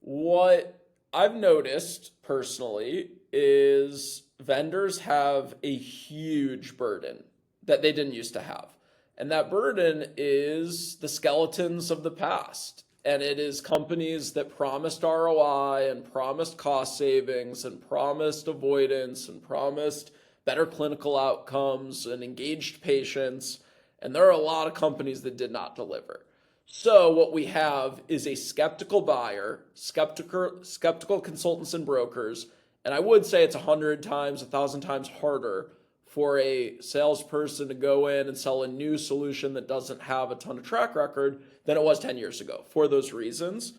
What I've noticed personally is vendors have a huge burden that they didn't used to have. And that burden is the skeletons of the past. And it is companies that promised ROI and promised cost savings and promised avoidance and promised better clinical outcomes and engaged patients. And there are a lot of companies that did not deliver. So what we have is a skeptical buyer, skeptical consultants and brokers, and I would say it's 100 times, 1,000 times harder for a salesperson to go in and sell a new solution that doesn't have a ton of track record than it was 10 years ago. For those reasons,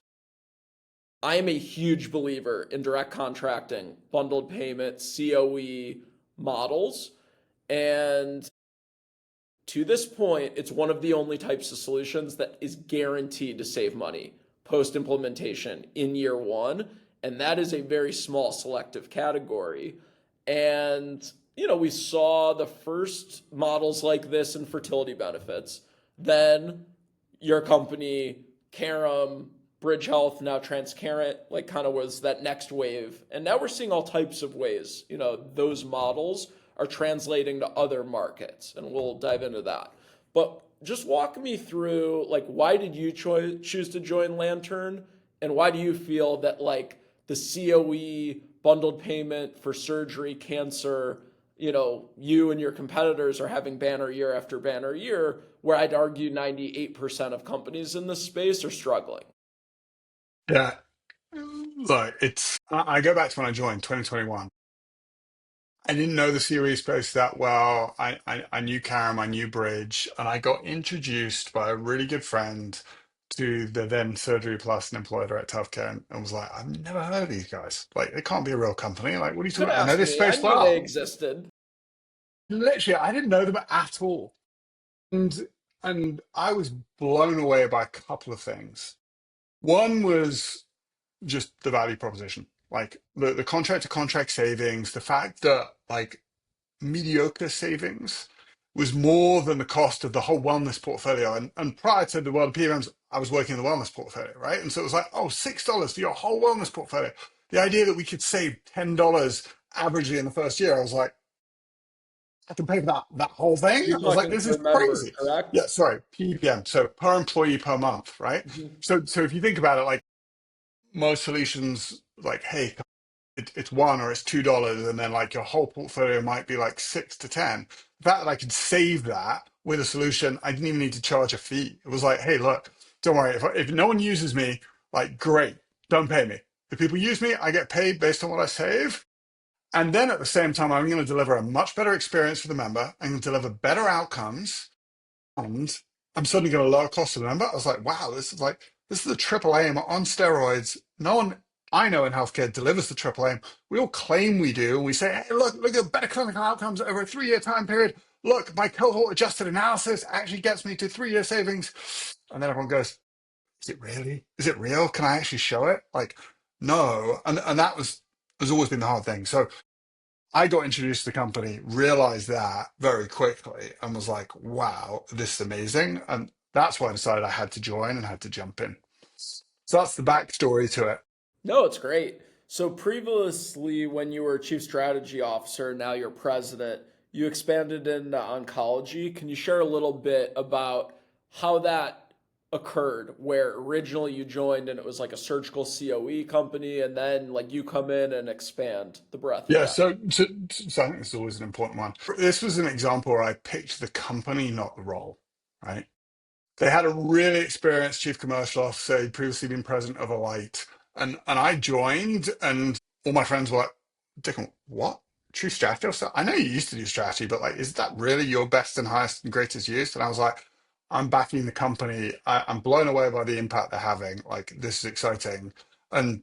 I am a huge believer in direct contracting, bundled payment, COE models. And to this point, it's one of the only types of solutions that is guaranteed to save money post implementation in year one. And that is a very small selective category. And, we saw the first models like this in fertility benefits. Then your company, Carum, Bridge Health, now Transcarent, like kind of was that next wave. And now we're seeing all types of ways, those models are translating to other markets, and we'll dive into that. But just walk me through, like, why did you choose to join Lantern, and why do you feel that, like, the COE bundled payment for surgery, cancer, you and your competitors are having banner year after banner year, where I'd argue 98% of companies in this space are struggling. Yeah. Look, I go back to when I joined 2021. I didn't know the COE space that well. I knew Caram, I knew Bridge, and I got introduced by a really good friend to the then Surgery Plus and Employer Direct Healthcare, and was like, I've never heard of these guys. Like, it can't be a real company. Like, what are you talking Could about? I know ask this me. I space knew they well. existed. Literally, I didn't know them at all. And I was blown away by a couple of things. One was just the value proposition. Like the contract to contract savings, the fact that like mediocre savings was more than the cost of the whole wellness portfolio. And prior to the world of PMs, I was working in the wellness portfolio, right? And so it was like, oh, $6 for your whole wellness portfolio. The idea that we could save $10 averagely in the first year, I was like, I can pay for that whole thing. You're I was like, talking this is per member, crazy. Yeah, correct? sorry, PPM. So per employee per month, right? Mhm. So if you think about it, like most solutions, like, hey, it's one or it's $2, and then like your whole portfolio might be like 6 to 10. The fact that I could save that with a solution, I didn't even need to charge a fee. It was like, hey, look, don't worry. If no one uses me, like, great, don't pay me. If people use me, I get paid based on what I save. And then at the same time, I'm going to deliver a much better experience for the member. I'm going to deliver better outcomes, and I'm suddenly going to lower cost to the member. I was like, wow, this is a triple aim on steroids. No one I know in healthcare delivers the triple aim. We all claim we do. We say, hey, look at better clinical outcomes over a 3-year time period. Look, my cohort adjusted analysis actually gets me to 3-year savings. And then everyone goes, is it really? Is it real? Can I actually show it? Like, no. And that has always been the hard thing. So I got introduced to the company, realized that very quickly, and was like, wow, this is amazing. And that's why I decided I had to join and had to jump in. So that's the backstory to it. No, it's great. So previously, when you were chief strategy officer, now you're president, you expanded into oncology. Can you share a little bit about how that occurred, where originally you joined and it was like a surgical COE company, and then like you come in and expand the breadth of Yeah, that? so I think this is always an important one. This was an example where I picked the company, not the role, right? They had a really experienced chief commercial officer. He'd previously been president of Alight. And I joined, and all my friends were like, Dickon, what? Chief strategy officer? I know you used to do strategy, but like, is that really your best and highest and greatest use? And I was like, I'm backing the company. I'm blown away by the impact they're having. Like, this is exciting. And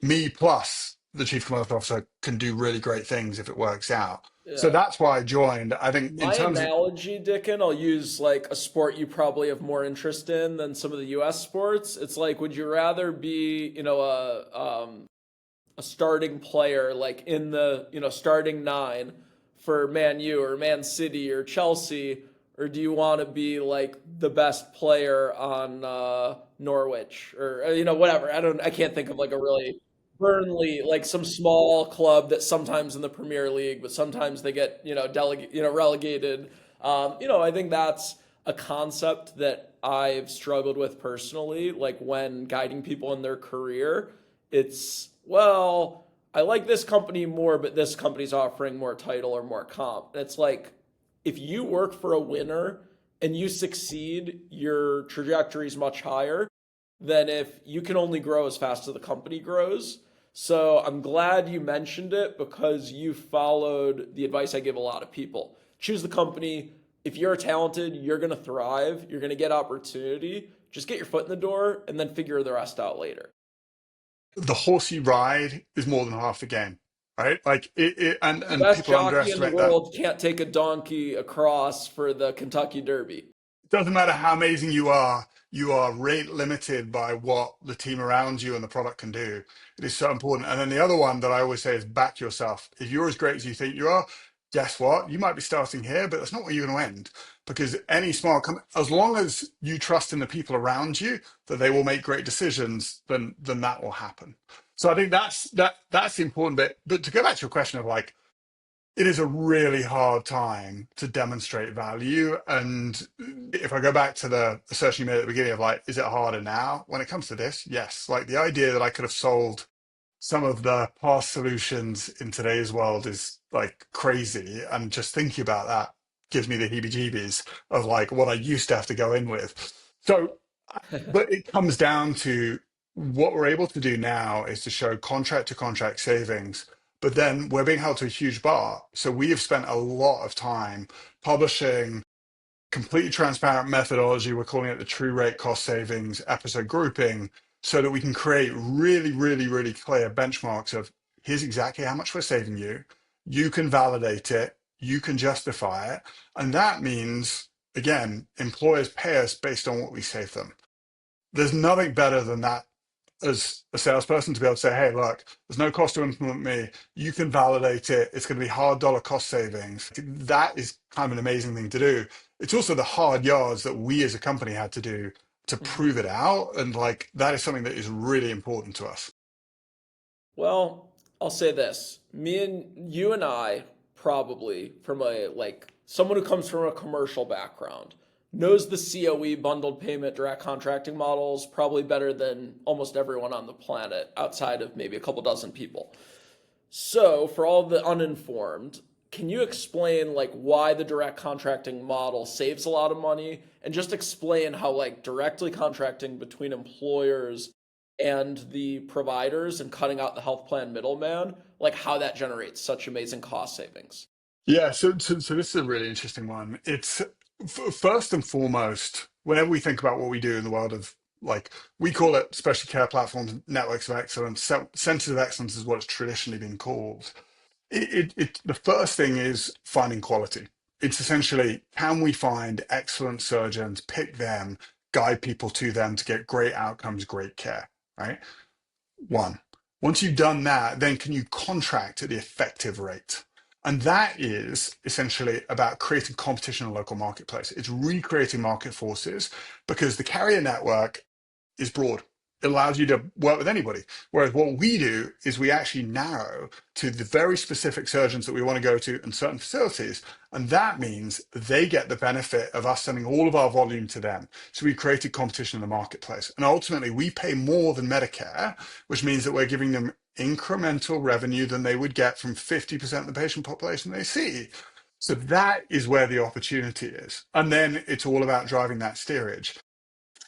me plus the chief commercial officer can do really great things if it works out. So Yeah. that's why I joined. I think in My terms of, analogy, Dickon, I'll use like a sport you probably have more interest in than some of the US sports. It's like, would you rather be, a starting player like in the starting nine for Man U or Man City or Chelsea, or do you want to be like the best player on Norwich or whatever? I can't think of like a really Burnley, like some small club that sometimes in the Premier League, but sometimes they get relegated. I think that's a concept that I've struggled with personally, like when guiding people in their career. It's, well, I like this company more, but this company's offering more title or more comp. And it's like, if you work for a winner and you succeed, your trajectory is much higher than if you can only grow as fast as the company grows. So I'm glad you mentioned it because you followed the advice I give a lot of people. Choose the company. If you're talented, you're going to thrive. You're going to get opportunity. Just get your foot in the door and then figure the rest out later. The horse you ride is more than half the game, right? Like The and best people jockey in the underestimate that. world can't take a donkey across for the Kentucky Derby. Doesn't matter how amazing you are rate limited by what the team around you and the product can do. It is so important. And then the other one that I always say is back yourself. If you're as great as you think you are, guess what? You might be starting here, but that's not where you're going to end. Because any smart company, as long as you trust in the people around you that they will make great decisions, then that will happen. So I think that's the important bit. But to go back to your question of like, it is a really hard time to demonstrate value. And if I go back to the assertion you made at the beginning of like, is it harder now? When it comes to this, yes. Like the idea that I could have solved some of the past solutions in today's world is like crazy. And just thinking about that gives me the heebie-jeebies of like what I used to have to go in with. So, but it comes down to what we're able to do now is to show contract to contract savings, but then we're being held to a huge bar. So we have spent a lot of time publishing completely transparent methodology. We're calling it the true rate cost savings episode grouping so that we can create really, really, really clear benchmarks of here's exactly how much we're saving you. You can validate it. You can justify it. And that means, again, employers pay us based on what we save them. There's nothing better than that as a salesperson to be able to say, hey, look, there's no cost to implement me. You can validate it. It's going to be hard dollar cost savings. That is kind of an amazing thing to do. It's also the hard yards that we as a company had to do to Mhm. prove it out. And like that is something that is really important to us. Well, I'll say this. Me and you and I probably from a like someone who comes from a commercial background knows the COE bundled payment direct contracting models probably better than almost everyone on the planet outside of maybe a couple dozen people. So, for all the uninformed, can you explain like why the direct contracting model saves a lot of money and just explain how like directly contracting between employers and the providers and cutting out the health plan middleman, like how that generates such amazing cost savings? Yeah, so this is a really interesting one. It's first and foremost, whenever we think about what we do in the world of like, we call it specialty care platforms, networks of excellence, centers of excellence is what it's traditionally been called. The first thing is finding quality. It's essentially, can we find excellent surgeons, pick them, guide people to them to get great outcomes, great care, right? One. Once you've done that, then can you contract at the effective rate? And that is essentially about creating competition in the local marketplace. It's recreating market forces because the carrier network is broad. It allows you to work with anybody. Whereas what we do is we actually narrow to the very specific surgeons that we want to go to in certain facilities. And that means they get the benefit of us sending all of our volume to them. So we created competition in the marketplace. And ultimately, we pay more than Medicare, which means that we're giving them incremental revenue than they would get from 50% of the patient population they see. So that is where the opportunity is. And then it's all about driving that steerage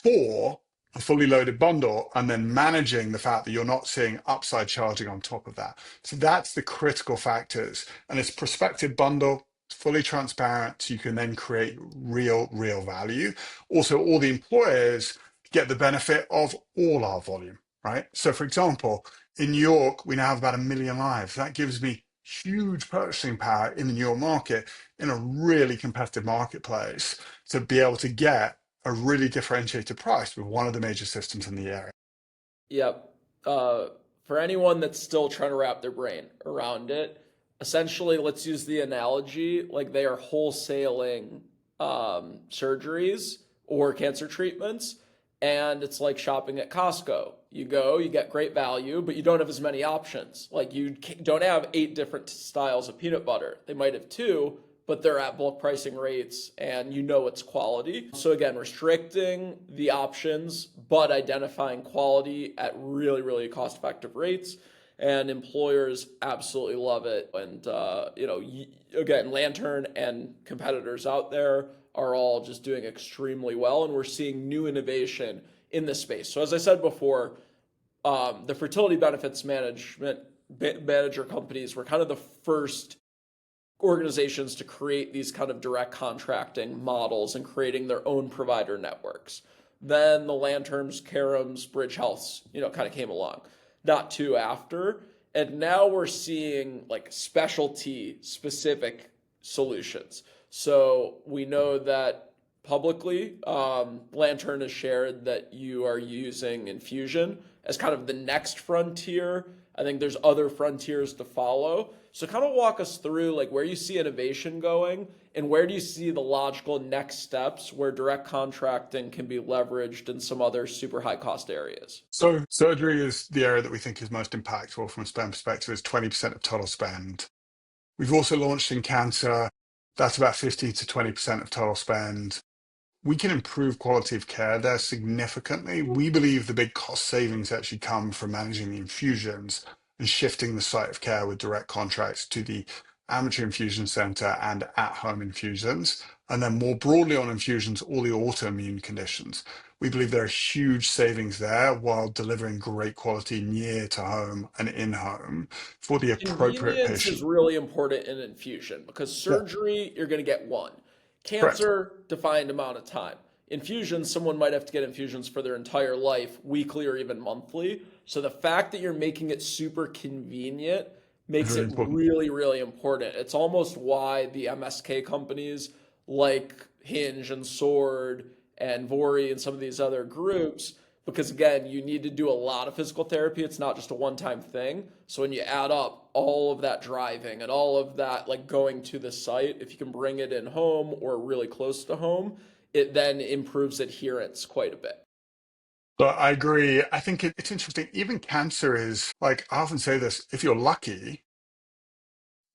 for a fully loaded bundle and then managing the fact that you're not seeing upside charging on top of that. So that's the critical factors. And it's prospective bundle, fully transparent, so you can then create real value. Also, all the employers get the benefit of all our volume, right? So for example, in New York, we now have about 1 million lives. That gives me huge purchasing power in the New York market in a really competitive marketplace to be able to get a really differentiated price with one of the major systems in the area. Yep. For anyone that's still trying to wrap their brain around it, essentially, let's use the analogy like they are wholesaling surgeries or cancer treatments, and it's like shopping at Costco. You go, you get great value, but you don't have as many options. Like you don't have 8 different styles of peanut butter. They might have 2, but they're at bulk pricing rates and you know it's quality. So again, restricting the options, but identifying quality at really, really cost-effective rates. And employers absolutely love it. And, again, Lantern and competitors out there are all just doing extremely well. And we're seeing new innovation in this space. So as I said before, the fertility benefits manager companies were kind of the first organizations to create these kind of direct contracting models and creating their own provider networks. Then the Lanterns, Carums, Bridge Healths, kind of came along, not too after. And now we're seeing like specialty specific solutions. So we know that publicly, Lantern has shared that you are using infusion as kind of the next frontier. I think there's other frontiers to follow. So kind of walk us through like where you see innovation going and where do you see the logical next steps where direct contracting can be leveraged in some other super high cost areas. So surgery is the area that we think is most impactful from a spend perspective. Is 20% of total spend. We've also launched in cancer. That's about 15 to 20% of total spend. We can improve quality of care there significantly. We believe the big cost savings actually come from managing the infusions and shifting the site of care with direct contracts to the amateur infusion center and at-home infusions. And then more broadly on infusions, all the autoimmune conditions. We believe there are huge savings there while delivering great quality near to home and in home for the appropriate Convenience is patient. really important in infusion because Yeah, surgery, you're going to get one. correct. Cancer, defined amount of time. Infusions, someone might have to get infusions for their entire life, weekly or even monthly. So the fact that you're making it super convenient It's makes really it important. really, really important. It's almost why the MSK companies like Hinge and Sword and Vori and some of these other groups, because again, you need to do a lot of physical therapy. It's not just a one-time thing. So when you add up all of that driving and all of that, like going to the site, if you can bring it in home or really close to home, it then improves adherence quite a bit. But I agree. I think it's interesting. Even cancer is like, I often say this, if you're lucky,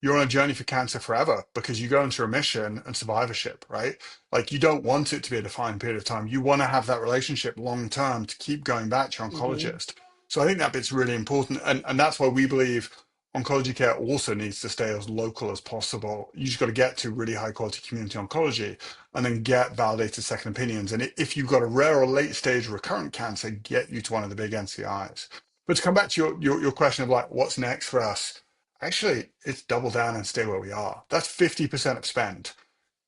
you're on a journey for cancer forever because you go into remission and survivorship, right? Like you don't want it to be a defined period of time. You want to have that relationship long term to keep going back to your Hmm. oncologist. So I think that bit's really important. And that's why we believe oncology care also needs to stay as local as possible. You just got to get to really high quality community oncology and then get validated second opinions. And if you've got a rare or late stage recurrent cancer, get you to one of the big NCIs. But to come back to your question of like, what's next for us? Actually, it's double down and stay where we are. That's 50% of spend.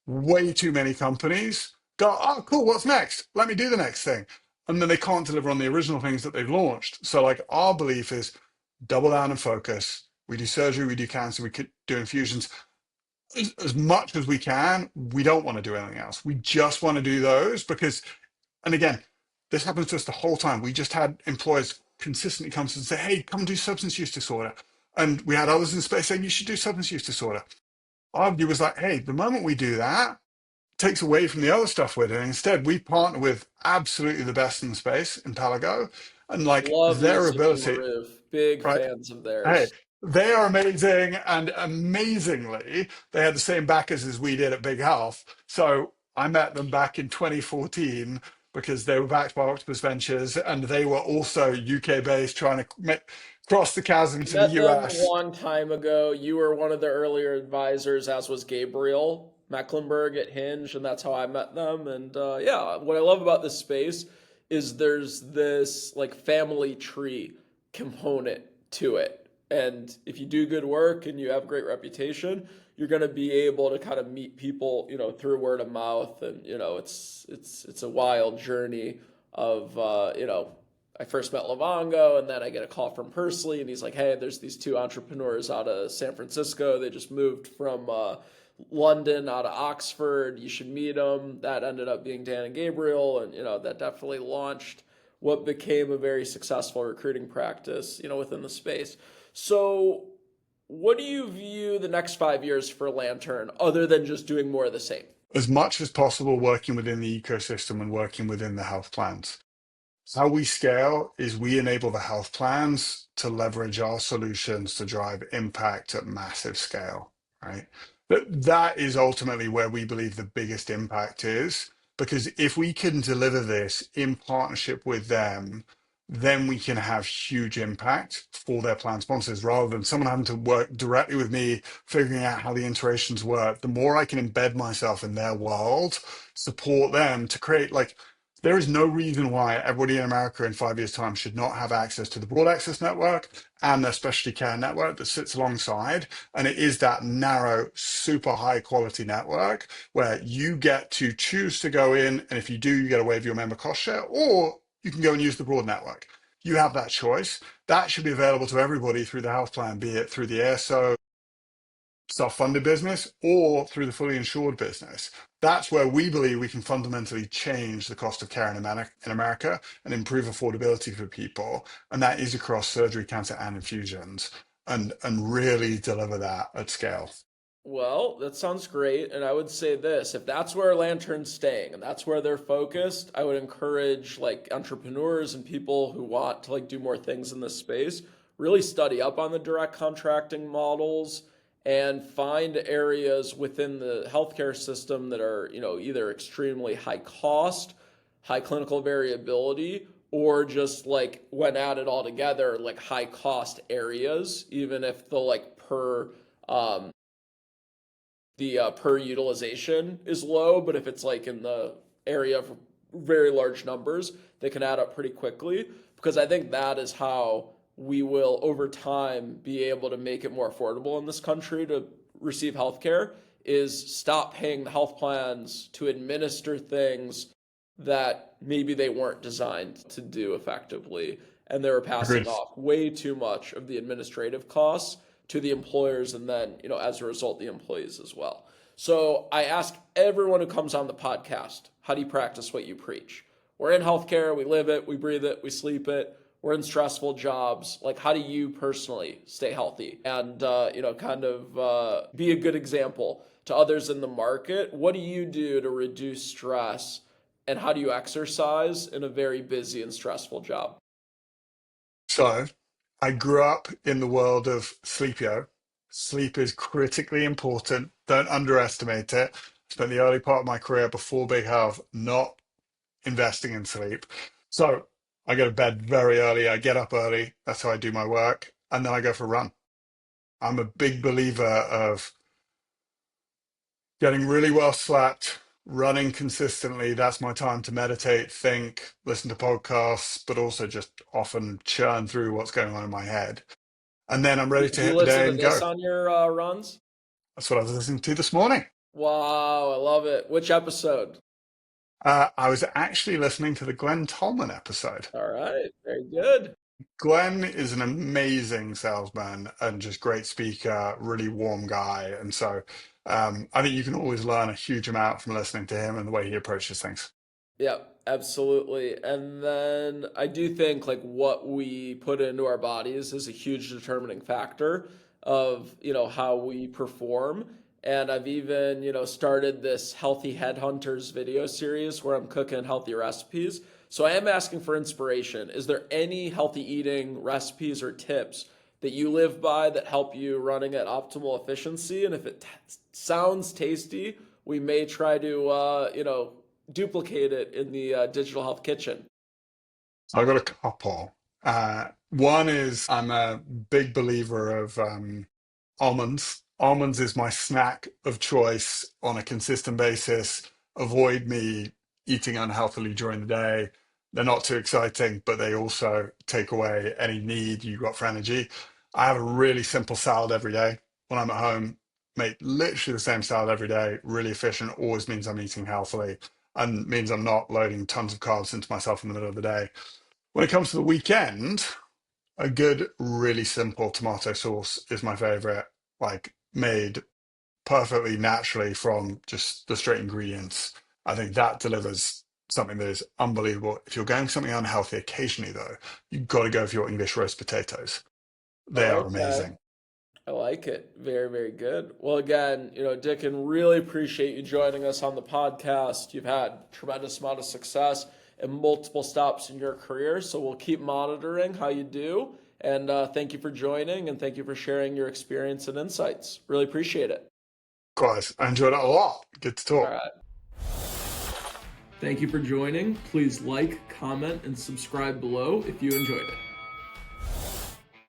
Way too many companies go, oh, cool, what's next? Let me do the next thing. And then they can't deliver on the original things that they've launched. So, like, our belief is double down and focus. We do surgery, we do cancer, we could do infusions as much as we can. We don't want to do anything else. We just want to do those because, and again, this happens to us the whole time. We just had employers consistently come to us and say, hey, come do substance use disorder. And we had others in space saying, you should do substance use disorder. Our view was like, hey, the moment we do that, it takes away from the other stuff we're doing. Instead, we partner with absolutely the best in space in Palago and like Love their Yusuf and ability, Maruf. Big right? fans of Hey, theirs. they are amazing, and amazingly, they had the same backers as we did at Big Health. So I met them back in 2014 because they were backed by Octopus Ventures, and they were also UK based, trying to cross the chasm I to the met them a US. long time ago. You were one of the earlier advisors, as was Gabriel Mecklenburg at Hinge, and that's how I met them. And yeah, what I love about this space is there's this like family tree component to it. And if you do good work and you have great reputation, you're going to be able to kind of meet people, through word of mouth. And it's a wild journey of I first met Livongo, and then I get a call from Persley, and he's like, "Hey, there's these two entrepreneurs out of San Francisco. They just moved from London out of Oxford. You should meet them." That ended up being Dan and Gabriel, and that definitely launched what became a very successful recruiting practice, within the space. So, what do you view the next 5 years for Lantern, other than just doing more of the same? As much as possible, working within the ecosystem and working within the health plans. How we scale is we enable the health plans to leverage our solutions to drive impact at massive scale, right? That is ultimately where we believe the biggest impact is, because if we can deliver this in partnership with them, then we can have huge impact for their plan sponsors rather than someone having to work directly with me, figuring out how the iterations work. The more I can embed myself in their world, support them to create like, there is no reason why everybody in America in 5 years' time should not have access to the broad access network and their specialty care network that sits alongside. And it is that narrow, super high quality network where you get to choose to go in. And if you do, you get a waive your member cost share, or you can go and use the broad network. You have that choice. That should be available to everybody through the health plan, be it through the ASO self-funded business or through the fully insured business. That's where we believe we can fundamentally change the cost of care in America and improve affordability for people. And that is across surgery, cancer, and infusions, and really deliver that at scale. Well, that sounds great. And I would say this, if that's where Lantern's staying and that's where they're focused, I would encourage like entrepreneurs and people who want to like do more things in this space, really study up on the direct contracting models and find areas within the healthcare system that are, either extremely high cost, high clinical variability, or just like when added all together, like high cost areas, even if um, the per utilization is low, but if it's like in the area of very large numbers, they can add up pretty quickly. Because I think that is how we will, over time, be able to make it more affordable in this country to receive healthcare. Is stop paying the health plans to administer things that maybe they weren't designed to do effectively, and they were passing Agreed. off way too much of the administrative costs to the employers and then, as a result, the employees as well. So I ask everyone who comes on the podcast, how do you practice what you preach? We're in healthcare, we live it, we breathe it, we sleep it. We're in stressful jobs. Like, how do you personally stay healthy and, be a good example to others in the market? What do you do to reduce stress? And how do you exercise in a very busy and stressful job? So I grew up in the world of sleepio. Sleep is critically important. Don't underestimate it. Spent the early part of my career before big health not investing in sleep. So I go to bed very early. I get up early. That's how I do my work. And then I go for a run. I'm a big believer of getting really well slept, running consistently. That's my time to meditate, think, listen to podcasts, but also just often churn through what's going on in my head. And then I'm ready to Do you hit the listen day to and this go. on your runs? That's what I was listening to this morning. Wow, I love it. Which episode? I was actually listening to the Glenn Tolman episode. All right, very good. Glenn is an amazing salesman and just great speaker, really warm guy. And so I think you can always learn a huge amount from listening to him and the way he approaches things. Yeah, absolutely. And then I do think like what we put into our bodies is a huge determining factor of, how we perform. And I've even, started this Healthy Headhunters video series where I'm cooking healthy recipes. So I am asking for inspiration. Is there any healthy eating recipes or tips that you live by that help you running at optimal efficiency? And if it sounds tasty, we may try to, duplicate it in the digital health kitchen. So I've got a couple. One is I'm a big believer of almonds. Almonds is my snack of choice on a consistent basis. Avoid me eating unhealthily during the day. They're not too exciting, but they also take away any need you got for energy. I have a really simple salad every day when I'm at home. Make literally the same salad every day. Really efficient. Always means I'm eating healthily and means I'm not loading tons of carbs into myself in the middle of the day. When it comes to the weekend, a good, really simple tomato sauce is my favorite, like made perfectly naturally from just the straight ingredients. I think that delivers something that is unbelievable. If you're going something unhealthy occasionally, though, you've got to go for your English roast potatoes. They are Okay. amazing. I like it. Very, very good. Well, again, Dickon, really appreciate you joining us on the podcast. You've had tremendous amount of success and multiple stops in your career, so we'll keep monitoring how you do. And thank you for joining, and thank you for sharing your experience and insights. Really appreciate it. Likewise, I enjoyed it a lot. Good to All talk. right. Thank you for joining. Please like, comment, and subscribe below if you enjoyed it.